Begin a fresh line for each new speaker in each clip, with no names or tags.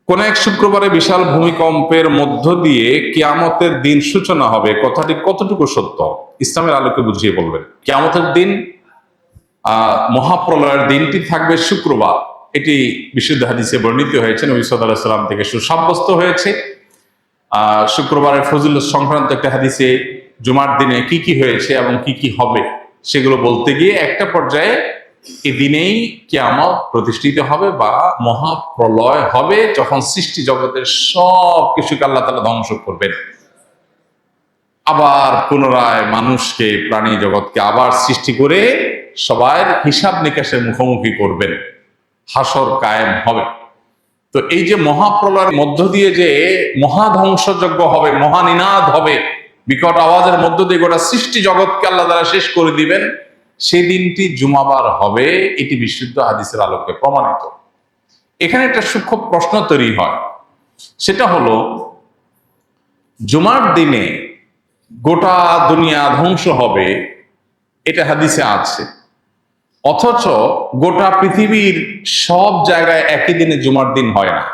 কোন এক শুক্রবারে বিশাল ভূমিকম্পের মধ্য দিয়ে কিয়ামতের দিন সূচনা হবে, কথাটি কতটুকু সত্য? ইসলামের আলোকে বুঝিয়ে বলবেন। কিয়ামতের দিন, মহাপ্রলয়ের দিনটি থাকবে শুক্রবার, এটি বিশুদ্ধ হাদিসে বর্ণিত হয়েছে, নবী সাল্লাল্লাহু আলাইহি ওয়াসাল্লাম থেকে সুসাব্যস্ত হয়েছে। শুক্রবারের ফজিলত সংক্রান্ত একটা হাদিসে জুমার দিনে কি কি হয়েছে এবং কি কি হবে সেগুলো বলতে গিয়ে একটা পর্যায়ে এই দিনেই কিয়ামত প্রতিষ্ঠিত হবে বা মহাপ্রলয় হবে, যখন সৃষ্টি জগতের সব কিছুকে আল্লাহ তাআলা ধ্বংস করবেন, আবার পুনরায় মানুষকে, প্রাণী জগৎকে আবার সৃষ্টি করে সবার হিসাব নিকাশের মুখোমুখি করবেন, হাসর কায়েম হবে। তো এই যে মহাপ্রলয়ের মধ্য দিয়ে যে মহাধ্বংসযজ্ঞ হবে, মহানিনাদ হবে, বিকট আওয়াজের মধ্য দিয়ে গোটা সৃষ্টি জগৎকে আল্লাহ তাআলা শেষ করে দিবেন, সেই দিনটি জুমাবার হবে, এটি বিশুদ্ধ হাদিসের আলোকে প্রমাণিত। এখানে একটা সূক্ষ্ম প্রশ্ন তৈরি হয়, সেটা হলো জুমার দিনে গোটা দুনিয়া ধ্বংস হবে, এটা হাদিসে আছে, অথচ গোটা পৃথিবীর সব জায়গায় একই দিনে জুমার দিন হয় না।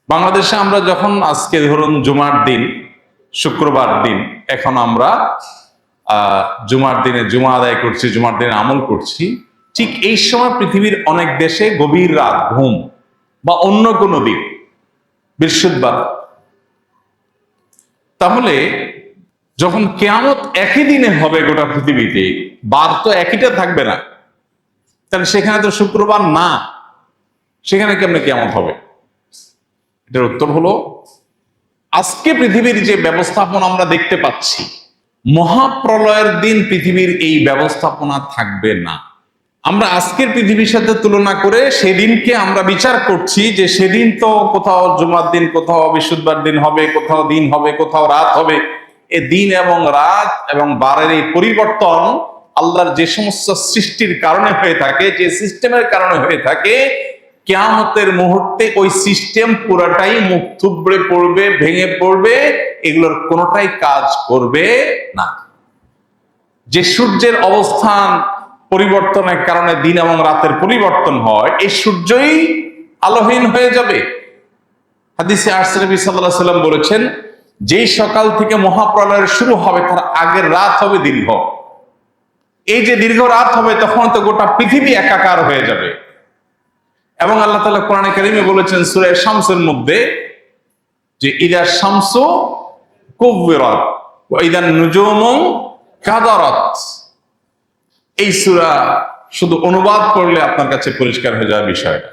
বাংলাদেশে আমরা যখন আজকে ধরুন জুমার দিন, শুক্রবার দিন, এখন আমরা জুমার দিনে জুমা আদায় করছি, জুমার দিনে আমল করছি, ঠিক এই সময় পৃথিবীর অনেক দেশে গভীর রাত, ঘুম বা অন্য কোনো দিন, বৃহস্পতিবার। তাহলে যখন কিয়ামত একই দিনে হবে গোটা পৃথিবীতে, বার তো একইটা থাকবে না, তাহলে সেখানে তো শুক্রবার না, সেখানে কেমনে কিয়ামত হবে? এটার উত্তর হলো, আজকে পৃথিবীর যে ব্যবস্থাপনা আমরা দেখতে পাচ্ছি, মহাপ্রলয়ের দিন পৃথিবীর এই ব্যবস্থাপনা থাকবে না। আমরা আজকের পৃথিবীর সাথে তুলনা করে সেদিনকে আমরা বিচার করছি যে সেদিন তো কোথাও জুমার দিন, কোথাও বৃহস্পতিবার দিন হবে, কোথাও দিন হবে, কোথাও রাত হবে। এ দিন এবং রাত এবং বারের এই পরিবর্তন আল্লাহর যে সমস্ত সৃষ্টির কারণে হয়ে থাকে, যে সিস্টেমের কারণে হয়ে থাকে, কিয়ামতের মুহূর্তে ওই সিস্টেম পুরাটাই মুখ থুবড়ে পড়বে, ভেঙে পড়বে, এগুলোর কোনোটাই কাজ করবে না। যে সূর্যের অবস্থান পরিবর্তনের কারণে দিন এবং রাতের পরিবর্তন হয়, এই সূর্যই আলোহীন হয়ে যাবে। হাদিসে আসছে, নবী সাল্লাল্লাহু আলাইহি ওয়াসাল্লাম বলেছেন, যেই সকাল থেকে মহাপ্রলয়ের শুরু হবে তার আগের রাত হবে দীর্ঘ। এই যে দীর্ঘ রাত হবে, তখন তো গোটা পৃথিবী একাকার হয়ে যাবে। এবং আল্লাহ তাআলা কোরআনে কারীমে বলেছেন সূরা শামসের মধ্যে যে ইদা শামসু কুববিরাত ওয়া ইদা নুজুমু কাদারাত। এই সূরা শুধু অনুবাদ করলে আপনার কাছে পরিষ্কার হয়ে যাবে বিষয়টা।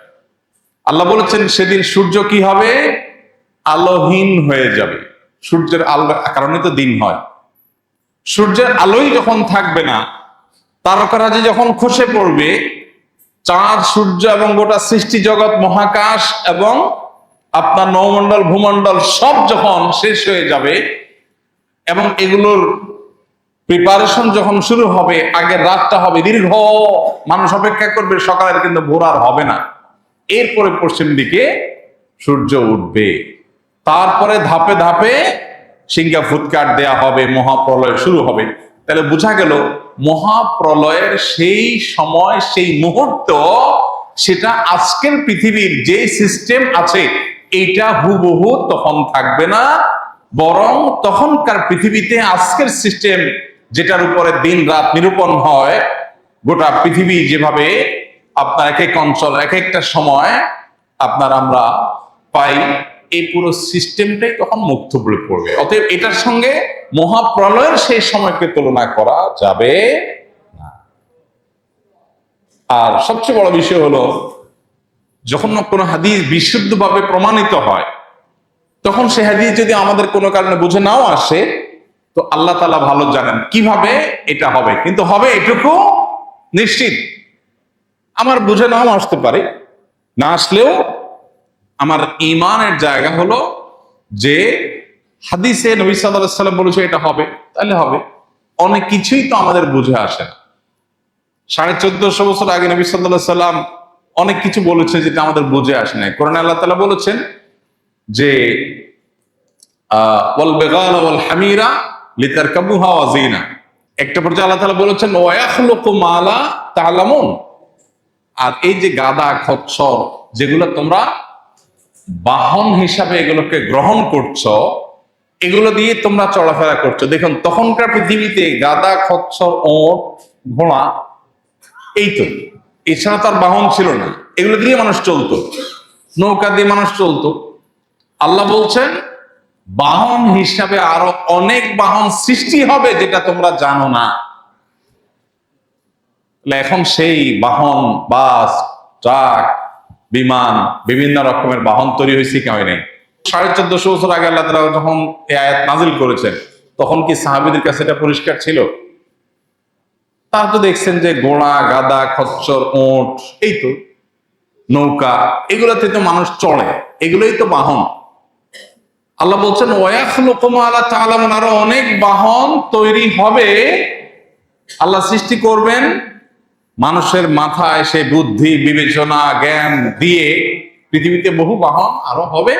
আল্লাহ বলেছেন সেদিন সূর্য কি হবে? আলোহীন হয়ে যাবে। সূর্যের আলো কারণে তো দিন হয়। সূর্যের আলোই যখন থাকবে না, তারকারাজি যখন খসে পড়বে, চাঁদ, সূর্য এবং গোটা সৃষ্টি জগৎ, মহাকাশ এবং আপনার নৌমণ্ডল, ভূমণ্ডল সব যখন শেষ হয়ে যাবে এবং এগুলোর প্রিপারেশন যখন শুরু হবে, আগের রাতটা হবে দীর্ঘ, মানুষ অপেক্ষা করবে সকালের, কিন্তু ভোর আর হবে না। এরপরে পশ্চিম দিকে সূর্য উঠবে, তারপরে ধাপে ধাপে সিংহা ফুৎকার দেয়া হবে, মহাপ্রলয় শুরু হবে। তাহলে বোঝা গেল মহাপ্রলয়ের সেই সময়, সেই মুহূর্ত, সেটা আজকের পৃথিবীর যে সিস্টেম আছে এইটা হুবহু তখন থাকবে না, বরং তখনকার পৃথিবীতে আজকের সিস্টেম, যেটার উপরে দিন রাত নিরূপণ হয়, গোটা পৃথিবী যেভাবে আপনার এক এক অঞ্চল, এক একটা সময় আপনার আমরা পাই, এই পুরো সিস্টেমটাই তখন মুখ থুবড়ে পড়বে। অতএব এটার সঙ্গে মহাপ্রলয়ের সেই সময়কে তুলনা করা যাবে না। আর সবচেয়ে বড় বিষয় হলো, যখন কোনো হাদিস বিশুদ্ধভাবে প্রমাণিত হয়, তখন সে হাদিস যদি আমাদের কোনো কারণে বুঝে নাও আসে, তো আল্লাহ তাআলা ভালো জানেন কিভাবে এটা হবে, কিন্তু হবে এটুকু নিশ্চিত। আমার বুঝে নাও আসতে পারে, না আসলেও আমার ঈমানের জায়গা হলো যে হাদিসে নবী সাল্লাল্লাহু আলাইহি ওয়াসাল্লাম বলেছে এটা হবে, তাহলে হবে। অনেক কিছুই তো আমাদের বুঝে আসে না। 1450 বছর আগে নবী সাল্লাল্লাহু আলাইহি ওয়াসাল্লাম অনেক কিছু বলেছে যেটা আমাদের বুঝে আসে না। কোরআনে আল্লাহ তাআলা বলেছেন যে ওয়াল বিগাল ওয়াল হামিরা লিতারকাবুহা ওয়া যিনা। একটা পর্যায়ে আল্লাহ তাআলা বলেছেন ওয়া ইয়াখলুকু মা লা তা'লামুন। আর এই যে গাদা, খচ্চর, যেগুলো তোমরা বাহন হিসাবে এগুলোকে গ্রহণ করছো, এগুলো দিয়ে তোমরা চলাফেরা করছো। দেখুন তখনকার পৃথিবীতে গাধা, খচ্চর, ওট, ঘোড়া, এই তো, এছাড়া তো আর বাহন ছিল না। এগুলো দিয়ে মানুষ চলতো, নৌকা দিয়ে মানুষ চলতো। আল্লাহ বলছেন বাহন হিসাবে আরো অনেক বাহন সৃষ্টি হবে যেটা তোমরা জানো না। এখন সেই বাহন, বাস, ট্রাক, বিমান, বিভিন্ন রকমের বাহন তৈরি হয়েছে কি হয় নাই? 1450 বছর আগে আল্লাহ তাআলা যখন এই আয়াত নাজিল করেছেন, তখন কি সাহাবীদের কাছে এটা পরিষ্কার ছিল? তারা তো দেখছেন যে ঘোড়া, গাধা, খচ্চর, ওট, এই তো নৌকা, এগুলোতে তো মানুষ চড়ে, এগুলোই তো বাহন। আল্লাহ বলছেন ওয়ায়াখলুকু মা লা তা'লামুন, আরো অনেক বাহন তৈরি হবে, আল্লাহ সৃষ্টি করবেন মানুষের মাথায় সে বুদ্ধি, বিবেচনা, জ্ঞান দিয়ে পৃথিবীতে বহু বাহন আরো হবে।